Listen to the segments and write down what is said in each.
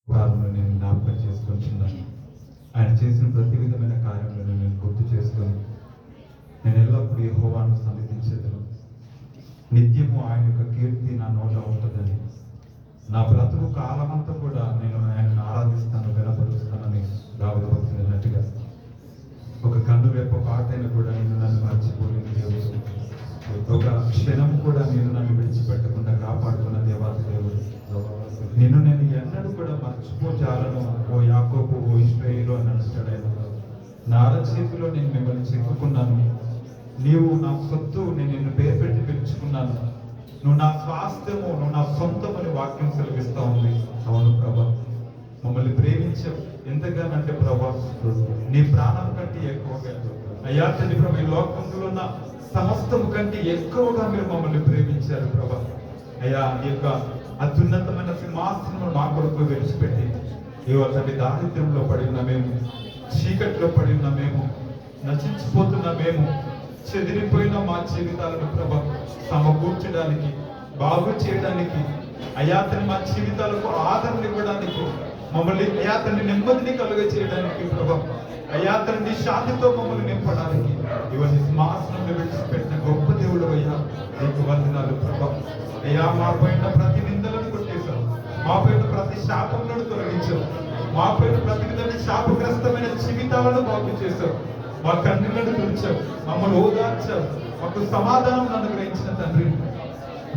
కాలంలో నేను జ్ఞాపకం చేసుకుంటున్నాను. ఆయన చేసిన ప్రతి విధమైన కార్యములను నేను గుర్తు చేసుకొని నేను ఎల్లప్పుడూ యెహోవాను సన్నిధించేదను. నిత్యము ఆయన యొక్క కీర్తి నా నోట ఉంటుందని, నా బ్రతుకు కాలమంతా కూడా నేను ఆయనను ఆరాధిస్తాను, వెలపరుస్తానని దావీదు భక్తుడు అన్నట్టుగా ఒక కన్ను రేపు పాటైన కూడా నేను నన్ను మర్చిపోలేని దేవుడు, ఒక క్షణం కూడా నేను నన్ను విడిచిపెట్టకుండా కాపాడుకున్న దేవాతి దేవుడు. నిన్ను నేను ఎన్నడూ కూడా మర్చిపోజాలను ఓ యాకోబు, ఓ ఇశ్రాయేలు అని అంటాడు ఆయన. నా అరచేతిలో నేను మిమ్మల్ని చెక్కుకున్నాను, నీవు నా సొత్తు, నేను నిన్ను పేరు పెట్టి పిలుచుకున్నాను, నువ్వు నా స్వాస్థ్యము, నువ్వు నా సొంతమని వాక్యం సెలవిస్తా ఉంది. అవును ప్రభా, మమ్మల్ని ప్రేమించావు ఎంతగానంటే ప్రభా, నీ ప్రాణం కంటే ఎక్కువగా అయ్యా తండ్రి ప్రభా, ఈ లోకంలో ఉన్న సమస్తము కంటే ఎక్కువగా మీరు మమ్మల్ని ప్రేమించారు ప్రభా. అయ్యా ఈ యొక్క అత్యున్నతమైన సింహాసనం మా కొరకు విడిచిపెట్టి ఇవాళ తండ్రి దారిద్ర్యంలో పడి ఉన్న మేము, చీకట్లో పడి ఉన్న మేము, నశించిపోతున్న మేము, చెదిరిపోయిన మా జీవితాలను ప్రభా సమకూర్చడానికి, బాగు చేయడానికి, అయాతని మా జీవితాలకు ఆదరణ ఇవ్వడానికి, మమ్మల్ని అయాతని నెమ్మదిని కలుగ చేయడానికి ప్రభా, అయాతని శాంతితో మమ్మల్ని నింపడానికి ఇవన్నీ సింహాసనంలో విడిచిపెట్టిన గొప్ప దేవుడు అయ్యా, నీకు వందనాలు ప్రభా. అయ్యా మా పైన ప్రతి నిందలను కొట్టేశావు, మా పైన ప్రతి శాపములను తొలగించావు, మా పైన ప్రతి విధమైన శాపగ్రస్తమైన జీవితాలను బాగు చేశావు, మా కన్నీళ్లను తుడిచావు, మమ్మల్ని ఓదార్చావు, మాకు సమాధానం అనుగ్రహించిన తండ్రి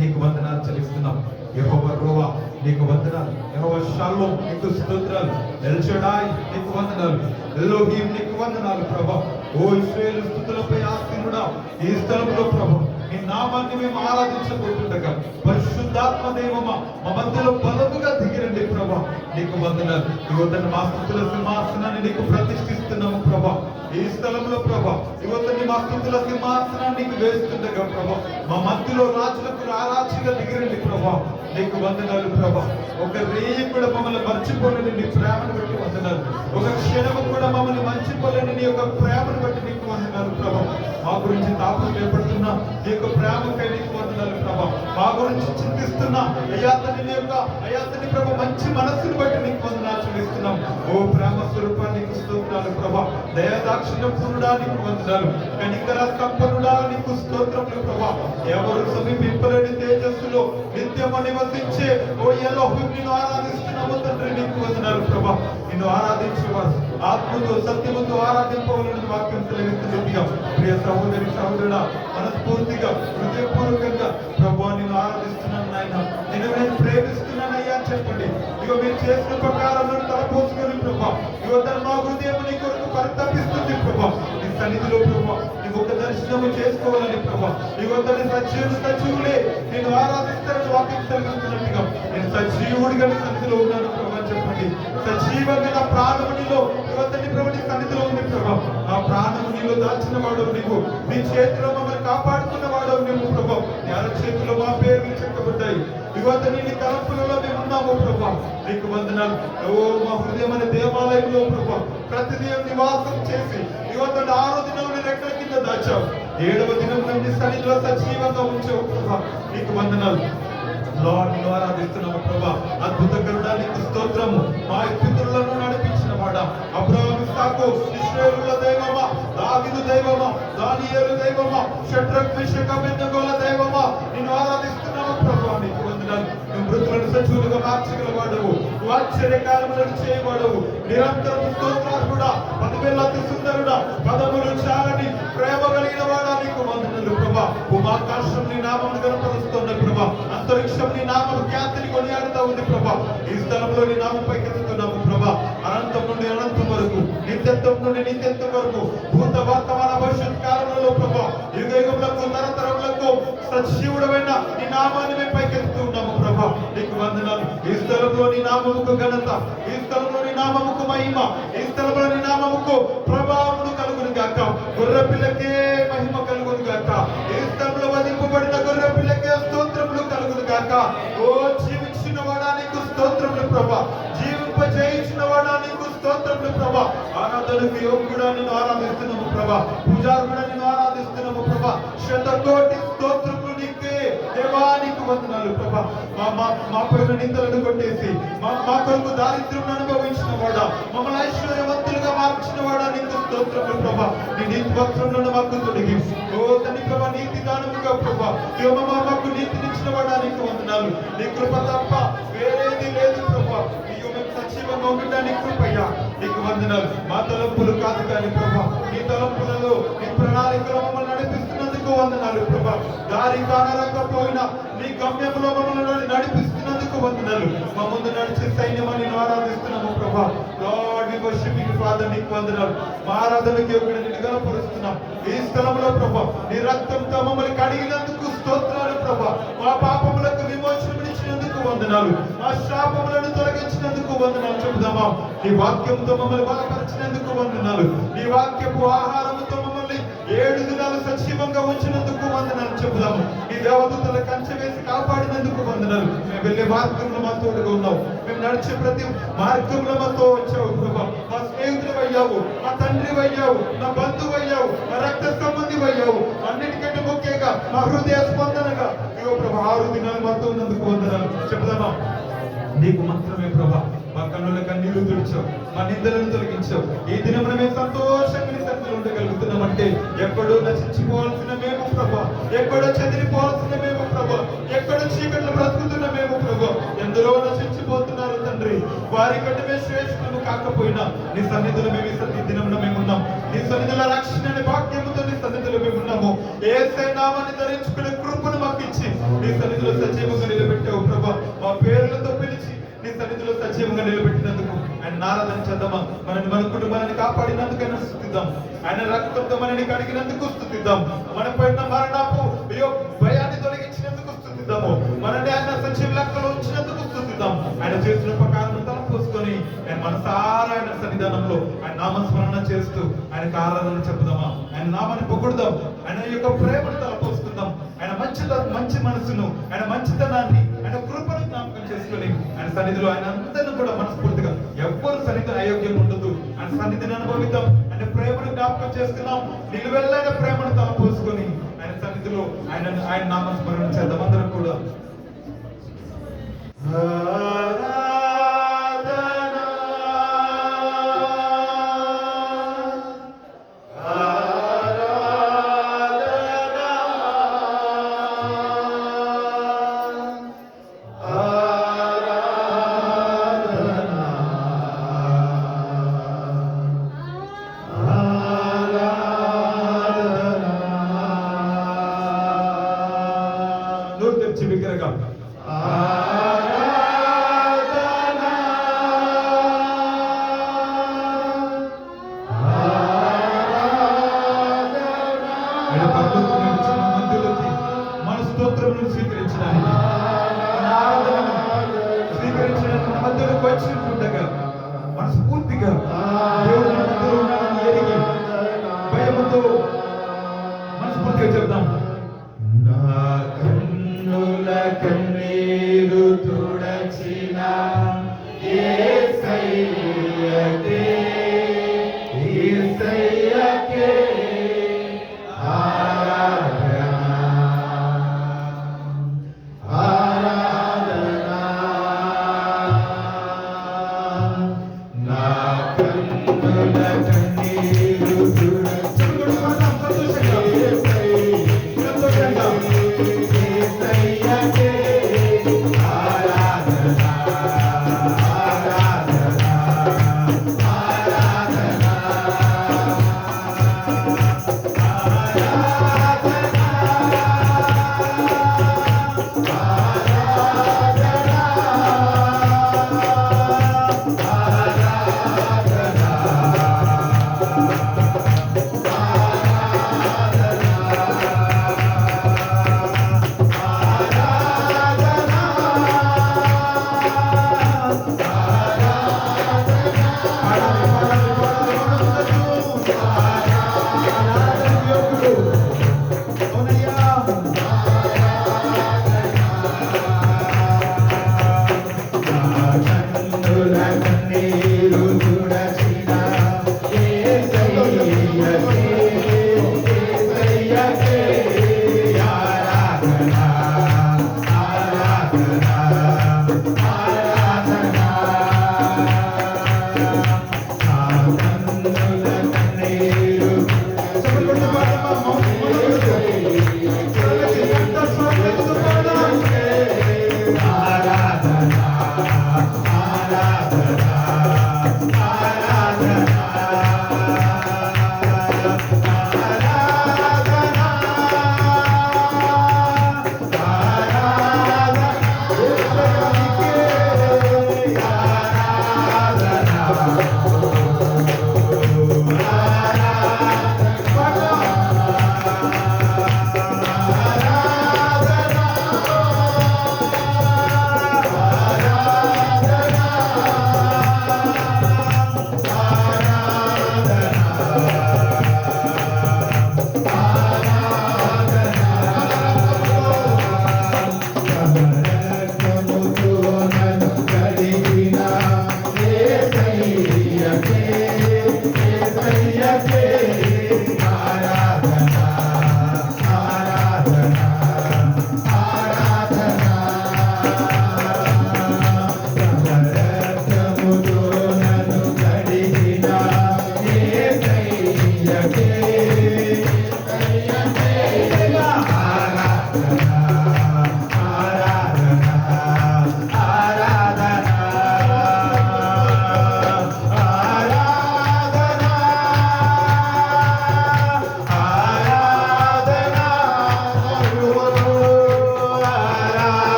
నీకు వందనాలు చెల్లిస్తున్నాం. యెహోవా రోవా నీకు వందనాలు, యెహోవా షాలోమ్ నీకు స్తోత్రాలు, ఎల్ షడాయ్ నీకు వందనాలు, ఎలోహీం నీకు వందనాలు ప్రభా. ఓ ఇశ్రాయేలు స్తుతులపై ఆసీనుడా, ఈ స్థలంలో ప్రభా నీ నామాన్ని మేము ఆరాధించబోతుండగా పరిశుద్ధాత్మ దేవమా మా మధ్యలో బలముగా దిగిరండి ప్రభా, నీకు వందనాలు. యువతను మా స్తుతుల సింహాసనాన్ని నీకు ప్రతిష్ఠిస్తున్నాము ప్రభా. ఈ స్థలంలో ప్రభా యువతని మా స్తుతుల సింహాసనాన్ని నీకు వేస్తుండగా ప్రభా మా మధ్యలో రాజులకు రారాజుగా దిగిరండి ప్రభా, నీకు వందనాలు ప్రభా. ఒక రేయి కూడా మమ్మల్ని మర్చిపోలేని నీ ప్రేమను బట్టి వందనాలు, ఒక క్షణము కూడా మమ్మల్ని మర్చిపోలేని నీ యొక్క ప్రేమను బట్టి నీకు వందనాలు ప్రభా. మా గురించి తాపం ఏర్పడుతున్నా నీ యొక్క ప్రేమకై నీకు వందనాలు ప్రభా. మా గురించి చింతిస్తున్నా అయాతని నీ యొక్క అయాతని ప్రభా మంచి మనస్సును బట్టి నీకు వందనాలు చెల్లిస్తున్నాం. ఓ ప్రేమ స్వరూపాన్ని నీకు స్తోత్రాలు ప్రభా. దయాదాక్షిణ్య పూర్ణుడా నీకు వందనాలు, కనికర సంపన్నుడా నీకు స్తోత్రములు ప్రభా. ఎవరు సమీపింపలేని తేజస్సులో నిత్యము నివసించే ఓ ఎలోహీం నిన్ను ఆరాధిస్తున్నాము తండ్రి, నీకు వందనాలు ప్రభా. నిన్ను ఆరాధించేవారు ఆత్మతో సత్యముతో ఆరాధింపవలని వాక్యం తెలియజేస్తున్నట్టుగా ప్రియ సహోదరి సహోదరుడా మనస్ఫూర్తిగా హృదయపూర్వకంగా ప్రభా నిన్ను ఆరాధిస్తున్నాను నాయన, నేను ప్రేమిస్తున్నానయ్యా అని చెప్పండి. ఇక మీరు చేసిన ప్రకారం తలపోసుకొని ప్రభా యువతను మా హృదయం నీ కొరకు పరితపిస్తుంది ప్రభా. నీ సన్నిధిలో ప్రభా నీ ఒక దర్శనము చేసుకోవాలని ప్రభా, యువతని సజీవులే నేను ఆరాధిస్తానని వాక్యం తెలుస్తున్నట్టుగా నేను సజీవుడిగా నీ సన్నిధిలో ఉన్నాను ప్రభా చెప్పండి. సజీవంగా నా ప్రాణము నీలో యువతని ప్రభు నీ సన్నిధిలో ఉంది ప్రభా. నా ప్రాణము నీలో దాచిన వాడవు నీవు, నీ చేతిలో మమ్మల్ని కాపాడుతున్న వాడవు నీవు ప్రభా. నీ అరచేతిలో మా పేర్లు చెక్కబడ్డాయి, యువతని నీ తలంపులలో మేము ఉన్నాము ప్రభా, నీకు వందనాలు. ఓ మా హృదయం అనే దేవాలయంలో ప్రభా ప్రతిదినం నివాసం చేసి యువతను 6వ దినం రెక్కల కింద దాచావు, 7వ దినం నుండి సన్నిధిలో సజీవంగా ఉంచావు ప్రభా, నీకు వందనాలు. లార్డ్ నిన్ను ఆరాధిస్తున్నాము ప్రభా. అద్భుతకరుడా నీకు స్తోత్రము. మా పితరులను నడిపించిన వాడా, అబ్రహాము ఇస్సాకు ఇశ్రాయేలుల దైవమా, దావీదు దైవమా, దానియేలు దైవమా, షడ్రక్ మేషక్ అబేద్నెగోల దైవమా నిన్ను ఆరాధిస్తున్నాము ప్రభా, నీకు వందనాలు. నువ్వు మృతులను సజీవులుగా మార్చగల వాడవు, నువ్వు ఆశ్చర్యకార్యములను చేయవాడవు, నిరంతరం స్తోత్రార్హుడా, 10,000 అతి సుందరుడా, పదములు చాలని ప్రేమ కలిగిన వాడా నీకు వందనాలు ప్రభా. భూమాకాశం నీ నామమును గణపరుస్తోంది ప్రభా, అంతరిక్షం నీ నామము ఖ్యాతిని కొనియాడుతా ఉంది ప్రభా. ఈ స్థలంలో నీ నామం పైకెత్తుతున్నాము ప్రభా. అనంతం నుండి అనంతం వరకు, నిత్యత్వం నుండి నిత్యత్వం వరకు, భూత వర్తమాన భవిష్యత్ కాలంలో ప్రభా యుగ యుగములకు తరతరములకు సజీవుడమైన నీ నామాన్ని మేము పైకెత్తుతూ ఉన్నాము ప్రభా, నీకు వందనాలు. ఈ స్థలంలో నీ నామముకు ఘనత, ఈ స్థలంలో నీ నామముకు మహిమ, ఈ స్థలంలో నీ నామముకు ప్రభావమును కలుగును గాక, గొర్రె పిల్లకే మహిమ కలుగును గాక, ఈ స్థలంలో వధింపబడిన గొర్రె పిల్లకే స్తోత్రములు కలుగును గాక. ఓ జీవించిన వాడా నీకు స్తోత్రములు ప్రభా, జీవింపజేయించిన వాడా నీకు స్తోత్రములు ప్రభా. ఆరాధనకు యోగ్యుడా నిన్ను ఆరాధిస్తున్నాము ప్రభా, పూజారుడా నిన్ను ఆరాధిస్తున్నాము ప్రభా. 100,000,000 స్తోత్రములు నీకే దేవా. దేవానికి వందనాలు ప్రభా. మా పైన నిందలను కొట్టేసి మా కొరకు దారిద్ర్యం అనుభవించిన వాడా, మమ్మల్ని ఐశ్వర్యవంతులుగా మార్చిన వాడా నీకు స్తోత్రములు ప్రభా. నీ నీతి వస్త్రములను మాకు తొడిగి ఓ తండ్రి ప్రభా, నీతి దానముగా ప్రభా మాకు నీతినిచ్చిన వాడా నీకు వందనాలు. నీ కృప తప్ప వేరేది లేదు ప్రభా. సజీవంగా ఉండడానికి కృపయ్యా నీకు వందనాలు. మా తలంపులు కాదు కానీ ప్రభా, నీ తలంపులలో నీ ప్రణాళికలో మమ్మల్ని నడిపిస్తున్నందుకు వందనాలు ప్రభా. దారి కానరాకపోయినా నీ గమ్యంలో మమ్మల్ని నడిపిస్తున్నందుకు వందనాలు. మా ముందు నడిచే సైన్యమని నేను ఆరాధిస్తున్నాము ప్రభా. Lord we worship you father, నీకు వందనాలు. మా ఆరాధనకి ఒకటి నిన్ను గణపరుస్తున్నాం ఈ స్థలంలో ప్రభా. నీ రక్తంతో మమ్మల్ని కడిగినందుకు స్తోత్రాలు ప్రభా. మా పాపములకు విమోచన ఇచ్చినందుకు వందనాలు. మా శాపములను తొలగించినందుకు వందనాలు చెబుదామా. నీ వాక్యంతో మమ్మల్ని బలపరిచినందుకు వందనాలు. నీ వాక్యపు ఆహారముతో మమ్మల్ని 7 దినాలు సజీవంగా ఉంచినందుకు వందనాలు చెబుదాము. నీ దేవదూతల కంచె వేసి కాపాడినందుకు వందనాలు. మేము వెళ్ళే మార్గంలో మా తోడుగా ఉన్నావు. మేము నడిచే ప్రతి మార్గంలో మాతో వచ్చావు ప్రభా. మా స్నేహితులు అయ్యావు, మా తండ్రి అయ్యావు, నా బంధువు అయ్యావు, మా రక్త సంబంధి అయ్యావు. అన్నిటికంటే ముఖ్యంగా మా హృదయ స్పందనగా ఇగో ప్రభా 6 దినాలు మాతో ఉన్నందుకు వందనాలు చెబుదామా. నీకు మాత్రమే ప్రభా మా కన్నుల కన్నీరు తుడిచావు, మా నిందలను తొలగించావు. ఈ దినమున మేము సంతోషంగా నీ సన్నిధిలో ఉండగలుగుతున్నామంటే ఎక్కడో నశించిపోవాల్సిన మేము ప్రభా, ఎక్కడో చెదిరిపోవాల్సిన మేము ప్రభా, ఎక్కడో చీకట్లు బ్రతుకుతున్న మేము ప్రభా, ఎందరో నశించిపోతున్నారు తండ్రి. వారి కంటే మేము శ్రేష్ఠులు కాకపోయినా నీ సన్నిధిలో మేము ఈ దినమున మేము ఉన్నాం. నీ సన్నిధిలో రక్షణ అనే భాగ్యముతో నీ సన్నిధిలో మేము ఉన్నాము. యేసయ్య నామమును ధరించుకునే కృపను మాకు ఇచ్చి నీ సన్నిధిలో సజీవంగా నిలబెట్టావు ప్రభా. మా పేర్లతో పిలిచి నీ సన్నిధిలో సజీవంగా నిలబెట్టినందుకు ఆయన ఆరాధన చేద్దామా. మన కుటుంబాన్ని కాపాడినందుకైనా స్తుతిద్దాం. ఆయన రక్తంతో మనని కడిగినందుకు స్తుతిద్దాం. మన పైన మరణపు భయాన్ని తొలగించినందుకు స్తుతిద్దాము. మనని ఆయన సజీవ లెక్కలో ఉంచినందుకు స్తుతిద్దాం. ఆయన చేసిన ఉపకారం తలపోసుకొని ఆయన మనసారా ఆయన సన్నిధానంలో ఆయన నామస్మరణ చేస్తూ ఆయనకు ఆరాధన చెప్పుదామా. ఆయన నామాన్ని పొగుడుదాం. ఆయన యొక్క ప్రేమను తలపోసుకుందాం. ఆయన మంచి మనసును, ఆయన మంచితనాన్ని, ఆయన కృపను జ్ఞాపకం చేసుకుని ఆయన సన్నిధిలో ఆయన అందరిని కూడా మనస్ఫూర్తిగా ఎవ్వరు సన్నిధి అయోగ్యం ఉండదు. ఆయన సన్నిధిని అనుభవిద్దాం. ఆయన ప్రేమను జ్ఞాపకం చేసుకున్నాం. నిలువెల్లైన ప్రేమను తలపోసుకొని ఆయన సన్నిధిలో ఆయన నామస్మరణ చేద్దాం అందరం కూడా. బిగ్గరగా మన స్తోత్రములను స్వీకరించడానికి, మన ఆరాధనను స్వీకరించడానికి మన మధ్యలోకి వచ్చినట్లుండగా మనస్ఫూర్తిగా దేవుడు మన మధ్యలో ఉన్నాడని ఎరిగి భయముతో మనస్ఫూర్తిగా చెప్దాం. కన్నీరు తుడచిన యేసయ్యకే యేసయ్యకే ఆరాధన ఆరాధన. నా కన్నుల కన్నీరు తుడచిన సంతోషంగా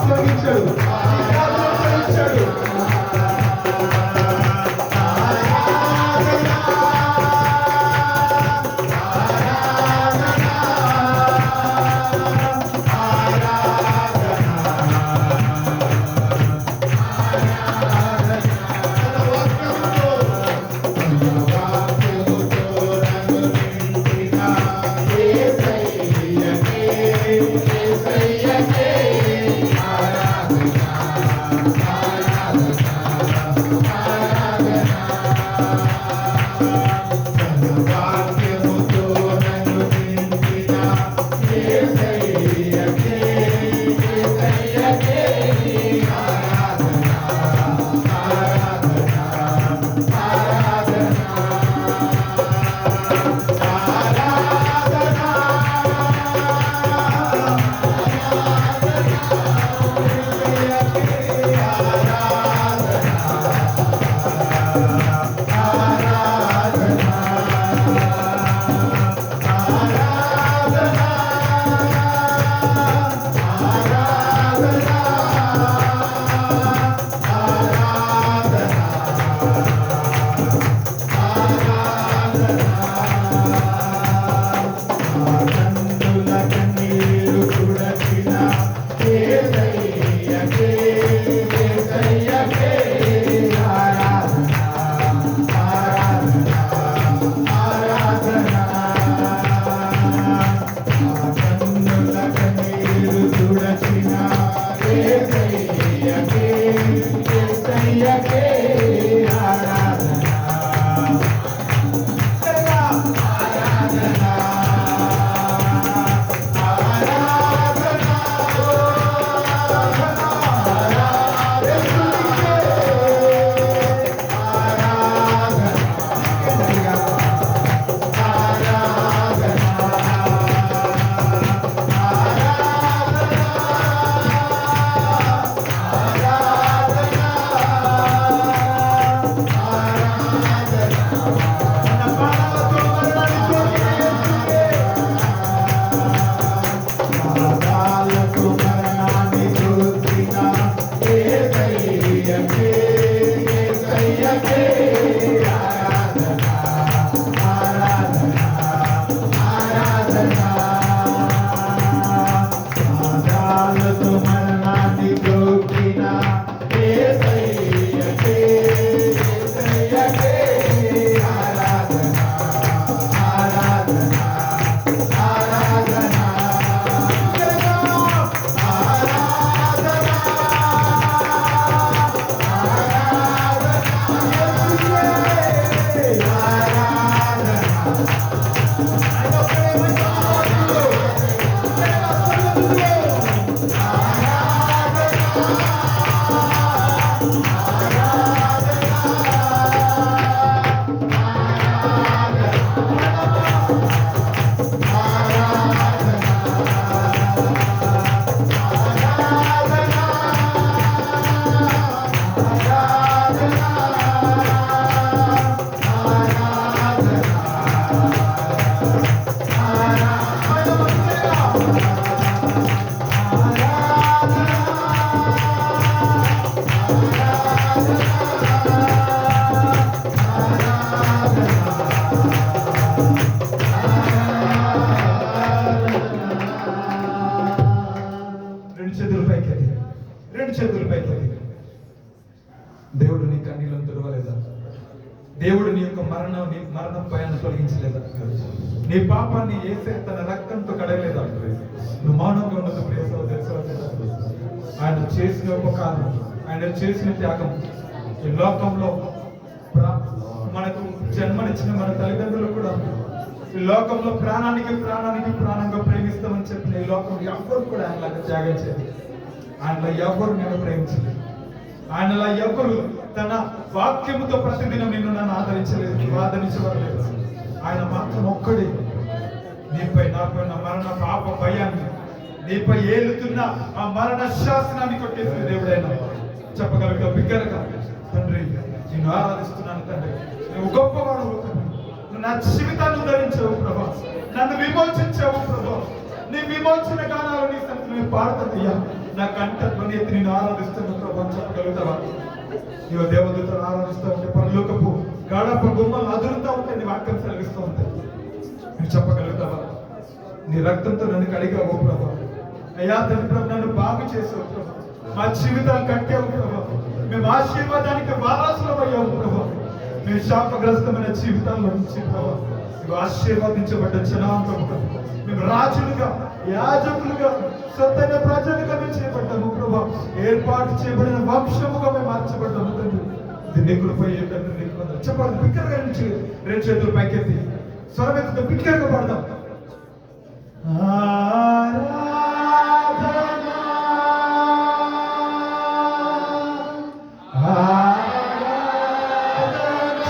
తొలగించాడు మరణం భయాన్ని తొలగించలేదా? నీ పాపాన్ని యేసే తన రక్తంతో కడగలేదా? నువ్వు మౌనంగా ఉన్నది ప్రియ సహోదరి సహోదరుడా. ఆయన చేసిన ఉపకారం, ఆయన చేసిన త్యాగం ఈ లోకంలో మనకు జన్మనిచ్చిన మన తల్లిదండ్రులు కూడా ఈ లోకంలో ప్రాణానికి ప్రాణంగా ప్రేమిస్తామని చెప్పిన ఈ లోకంలో ఎవ్వరు కూడా ఆయనలాగా త్యాగం చేయలేదు. ఆయనలో ఎవరు నేను ప్రేమించలేదు. ఆయనలా ఎవరు తన వాక్యముతో ప్రతిదినం నిన్ను నన్ను ఆదరించేవారు లేదు. ఆయన మాత్రం ఒక్కడే నీపై నాపై ఉన్న మరణ పాప భయాన్ని, నీపై ఏలుతున్న ఆ మరణ శాసనాన్ని కొట్టేసిన దేవుడైనా చెప్పగలుగుతా బిగ్గరగా, తండ్రి నేను ఆరాధిస్తున్నాను తండ్రి, నువ్వు గొప్పవాడు తండ్రి, నువ్వు నా జీవితాన్ని ఉద్ధరించావు ప్రభా, నన్ను విమోచించావు ప్రభా. నీ విమోచన గానాలు నీ సన్నిధిలో నేను పాడుతానయ్యా. నా కంఠంలో ఎత్తి నేను ఆరాధిస్తున్నాను ప్రభా చెప్పగలుగుతావా? నీవు దేవదూతలు ఆరాధిస్తూ ఉంటే పరలోకపు గడప గుమ్మలు అదురుతూ ఉంటే నీ వాక్యం సెలవిస్తూ ఉంటాయి. నువ్వు చెప్పగలుగుతావా? నీ రక్తంతో నన్ను కడిగావు ప్రభా. అయ్యా తండ్రి ప్రభు, నన్ను బాగు చేసావు ప్రభా, మా జీవితాలు కట్టావు ప్రభా, మేము ఆశీర్వాదానికి వారసులం అయ్యావు ప్రభా. మేము శాపగ్రస్తమైన జీవితాల్లో నుంచి ప్రభా నువ్వు ఆశీర్వాదించబడ్డ జనాంగముగా, మేము రాజులుగా యాజకులుగా సొంతైన ప్రజలుగా మేము చేయబడ్డాము ప్రభా. ఏర్పాటు చేయబడిన వంశముగా మేము మార్చబడ్డాము తండ్రి. దీన్ని కృప ఏంటంటే చెప్పండి బిగ్గరగా నుంచి రెండు చేతులు పైకెత్తి స్వరమెత్తుతో బిగ్గరగా పడదాం.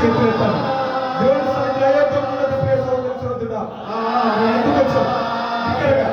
దేవుడి సన్నిధిలో అయోగ్యం ఉన్నది ప్రియ సహోదరి సహోదరుడా. ఎందుకు వచ్చావు? బిగ్గరగా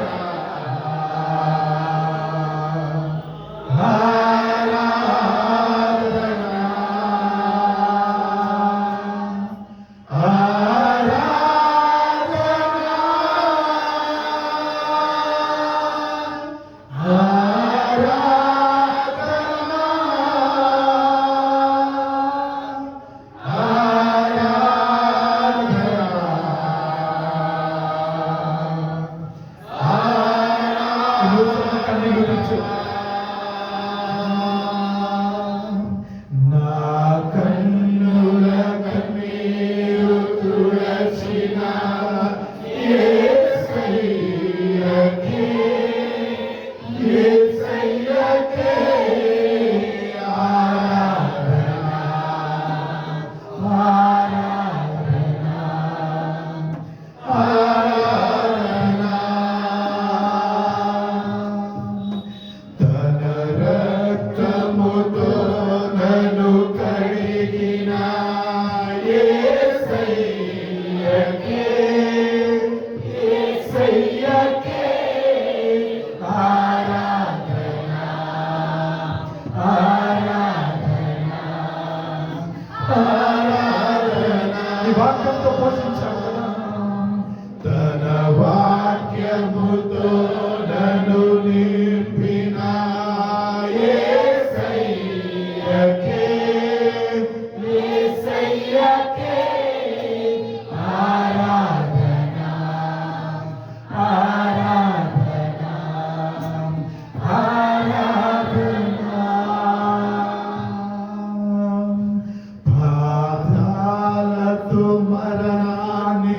వాక్యంతో పోషించావు కదా. తన వాక్యముతో నన్ను నింపిన యేసయ్యకే ఆరాధన ఆరాధన ఆరాధన. పాదాలతో మరణాన్ని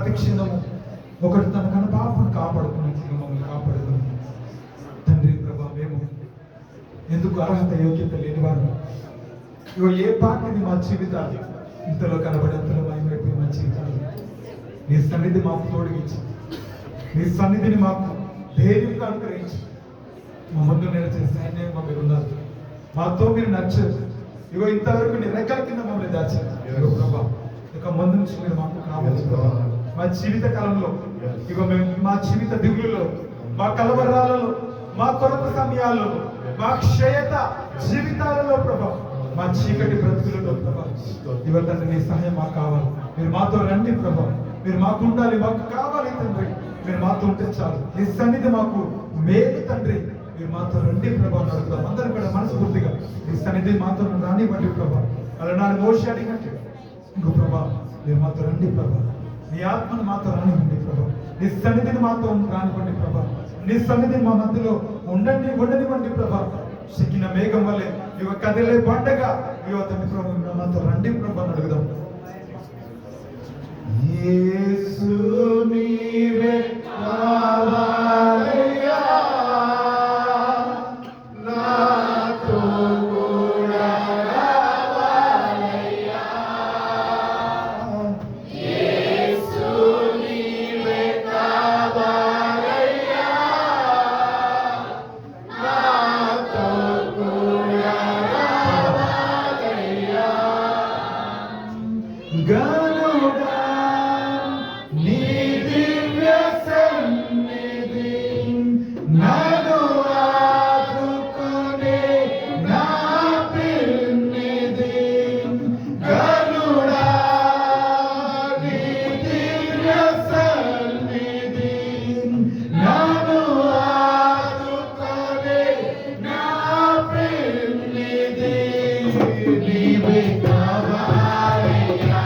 ప్రతి క్షణము ఒకటి తన కన్న పాపను కాపాడుకున్నట్లుగా మమ్మల్ని కాపాడుకుని తండ్రి ప్రభా, మేము ఎందుకు అర్హత యోగ్యత లేనివారు ఇగో ఏ పాటిది మా జీవితాలు ఇంతలో కనబడేంతలో మయమైపోయి మా జీవితాలు నీ సన్నిధి మాకు తోడిగించి నీ సన్నిధిని మాకు ధైర్యంగా అనుగ్రహించి మా ముందు నిలిచే సైన్యంగా మీరు ఉన్నారు. మాతో మీరు నచ్చారు. ఇగో ఇంతవరకు నీ రెక్కల కింద మమ్మల్ని దాచారు. ఇగో ప్రభా, ఇక ముందు నుంచి మీరు మాకు కావాలి ప్రభా. మా జీవిత కాలంలో ఇగో మేము మా జీవిత దిగులులో, మా కలవరాలలో, మా కొరత సమయాల్లో, మా క్షయత జీవితాలలో ప్రభా, మా చీకటి బ్రతుకులలో ప్రభా, ఇగో తండ్రి నీ సహాయం మాకు కావాలి. మీరు మాతో రండి ప్రభా, మీరు మాకు ఉండాలి, మాకు కావాలి తండ్రి. మీరు మాతో ఉంటే చాలు. నీ సన్నిధి మాకు మేలు తండ్రి. మీరు మాతో రండి ప్రభా నడుపుదాం. అందరూ కూడా మనస్ఫూర్తిగా నీ సన్నిధి మాతో రానివ్వండి ప్రభా. అలా నాడు మోషి అడిగినట్టు ఇంకో ప్రభా, మీరు మాతో రండి ప్రభా. నీ ఆత్మను మాతో రానివ్వండి ప్రభా. నీ సన్నిధిని మాతో రానివ్వండి ప్రభా. నీ సన్నిధిని మా మధ్యలో ఉండనివ్వండి ప్రభా. సిక్కిన మేఘం వల్లే ఇవ కదిలే పండగ ఇవ తండ్రి ప్రభా, మాతో రండి ప్రభా అడుగుదాం. యేసు నీవే కావాలయ్యా, నాతో కూడా రావాలయ్యా. యేసు నీవే కావాలయ్యా, నాతో కూడా రావాలయ్యా. గనుడా నీ దివ్య సన్నిధి నన్ను ఆదుకునే నా పిన్నిధి. గరుడా నీ దివ్య సన్నిధి, నన్ను ఆదుకునే నా పిన్నిధి. నీవే కావాలయ్యా,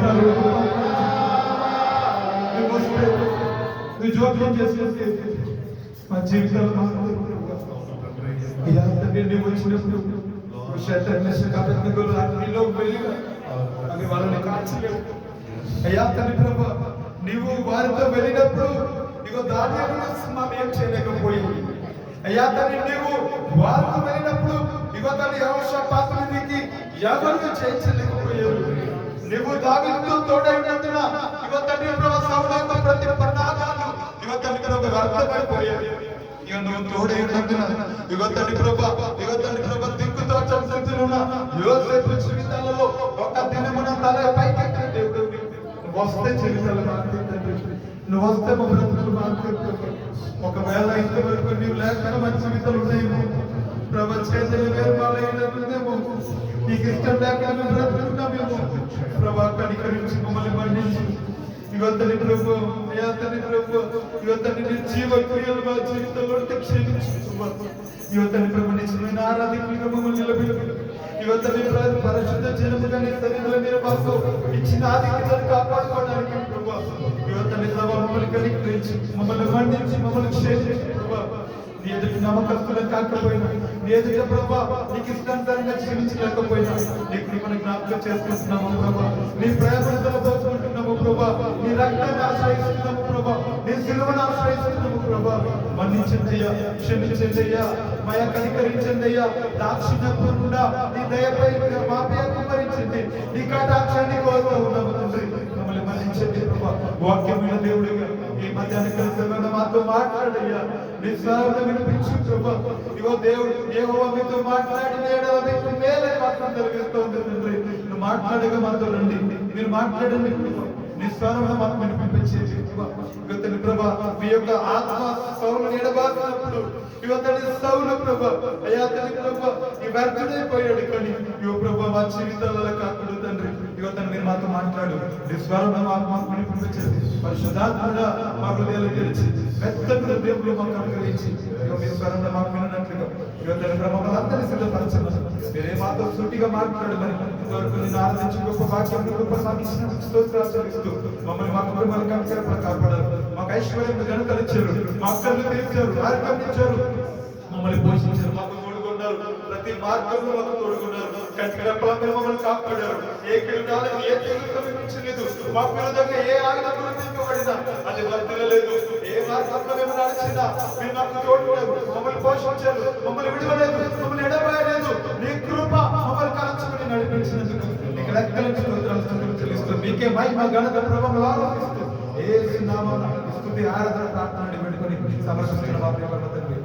వందనాలు. నువ్వు వస్తే, నువ్వు జోక్యం చేసుకుంటే మా జీవితాలు మారుతాయి. అయ్యా తండ్రి, నువ్వు వచ్చినప్పుడు అగ్నిలో వెళ్ళిన అవి వాళ్ళని కాల్చలేవు. అయ్యా తండ్రి ప్రభా, నీవు వారితో వెళ్ళినప్పుడు ఇగో దానియేలు ఏం చేయలేకపోయింది. అయ్యా తండ్రి, నీవు వారితో వెళ్ళినప్పుడు ఇగో తండ్రి యెహోషాపాతునికి ఎవరు చేయించలేకపోయారు. నువ్వు దావీదుతో తోడైనందున ఇగో తండ్రి ప్రభా సౌలు యొక్క ప్రతి పన్నాగాలు ఇగో తండ్రి ప్రభా వ్యర్థమైపోయాయి. ఇక నువ్వు తోడైనందున ఇగో తండ్రి ప్రభా దిక్కుతో చంపుతున్న యోసేపు జీవితాలలో ఒక దినమున తల పైకెత్తిన దేవుడు. నువ్వు వస్తే జీవితాలు మారుతుంది. నువ్వు వస్తే మా బ్రతుకులు మారుతుంది. ఒకవేళ ఇంతవరకు నీవు లేకుండా మంచి జీవితాలు ఉన్నాయేమో ప్రభా, చేతులు వేరు వాళ్ళేమో, నీకు ఇష్టం లేకుండా మేము బ్రతుకున్నామేమో ప్రభా, కనికరించి మమ్మల్ని మన్నించి ఇవతని ప్రభు, అయ్యా తండ్రి ప్రభు, ఇవతని నిర్జీవ క్రియలు మా జీవితంలో క్షమించు. ఇవతని ప్రభు నిజమైన ఆరాధకులుగా మమ్మల్ని నిలబెట్టు. ఇవతని పరిశుద్ధ జనముగా నీ సన్నిధిలో మీరు మాకు ఇచ్చిన ఆధిక్యతను కాపాడుకోవడానికి ప్రభు, ఇవతని ప్రభు మమ్మల్ని కనికరించి మమ్మల్ని మన్నించి మమ్మల్ని క్షమించు ప్రభు. నీ ఎదుటి నమ్మకస్తులు కాకపోయినా, నీ ఎదుట ప్రభా నీకు ఇష్టానుసారంగా క్షమించలేకపోయినా నీకు మనం జ్ఞాపకం చేసుకుంటున్నాము ప్రభా. నీ ప్రయాసంతో పోసుకుంటున్నాము ప్రభా. నీ రక్తాన్ని ఆశ్రయిస్తున్నాము ప్రభా. నీ సిలువను ఆశ్రయిస్తున్నాము ప్రభా. మన్నించండి అయ్యా, క్షమించండి అయ్యా, మయ కనికరించండి అయ్యా. దాక్షిణ్యపూర్ణుడా నీ దయపై మాపై కుమరించండి. నీ కటాక్షాన్ని కోరుతూ ఉన్నాము తండ్రి. మమ్మల్ని మన్నించండి ప్రభా. వాక్యమైన దేవుడిగా ఈ మధ్యాహ్న కలిసి మాతో మాట్లాడయ్యా. నీ స్వరం వినిపించు ప్రభా. ఇగో దేవుడు యెహోవా మీతో మాట్లాడిన యెడల మీకు మేలని మాత్రం కలిగిస్తోంది తండ్రి. నువ్వు మాట్లాడగా మాతో రండి, మీరు మాట్లాడండి ప్రభా. నీ స్వరం మాకు వినిపించేది ఇవతని ప్రభా. మీ యొక్క ఆత్మ సౌలు ఎడబాసినప్పుడు ఇవతని సౌలు ప్రభా, అయ్యా తల్లి ప్రభా ఈ వ్యర్థుడైపోయాడు. కానీ ఇవ ప్రభా మా జీవితాలలో కాకుండా తండ్రి ఇవతని మీరు మాతో మాట్లాడు. నీ స్వరం మాకు వినిపించేది. పరిశుద్ధాత్ముడా మా హృదయాలు తెరిచి మెత్తని హృదయంలో మాకు అనుగ్రహించి మీ స్వరంలో మాకు వినట్లుగా ఇవతని ప్రభావం అందరినీ సిద్ధపరచమని మీరే మాతో సూటిగా మాట్లాడమని ఇంతవరకు నేను ఆరాధించి గొప్ప వాక్యం గొప్ప మాకు ఇచ్చిన స్తోత్రాలు చెల్లిస్తూ మమ్మల్ని మా కుటుంబాలు కనికరపడ కాపాడారు. మాకు ఐశ్వర్యం ఘనతలు ఇచ్చారు, మా అక్కర్లు తీర్చారు, ఆరోగ్యం ఇచ్చారు, మమ్మల్ని పోషించారు, మాకు తోడుకున్నారు. ప్రతి మార్గంలో మాకు తోడుకున్నారు. కంటి రెప్పల మీద మమ్మల్ని కాపాడారు. ఏ కిరీటాలను ఏ తెగులు సమీపించలేదు. మా విరుద్ధంగా ఏ ఆయుధములు తీసుకోబడినా అది వర్తిల్లలేదు. ఏ మార్గంలో మేము నడిచినా మీరు మాకు తోడుకున్నారు, మమ్మల్ని పోషించారు, మమ్మల్ని విడవలేదు, మమ్మల్ని ఎడబాయలేదు. నీ కృప మమ్మల్ని కాల్చుకుని నడిపించినందుకు నీకు లెక్కలని స్తోత్రాలు చెల్లిస్తూ మీకే మహిమ ఘనత ప్రభావం ఆరోపిస్తూ యేసు నామమున స్తుతి ఆరాధన ప్రార్థన పెట్టుకొని సమర్పిస్తున్న మా ప్రియ తండ్రి.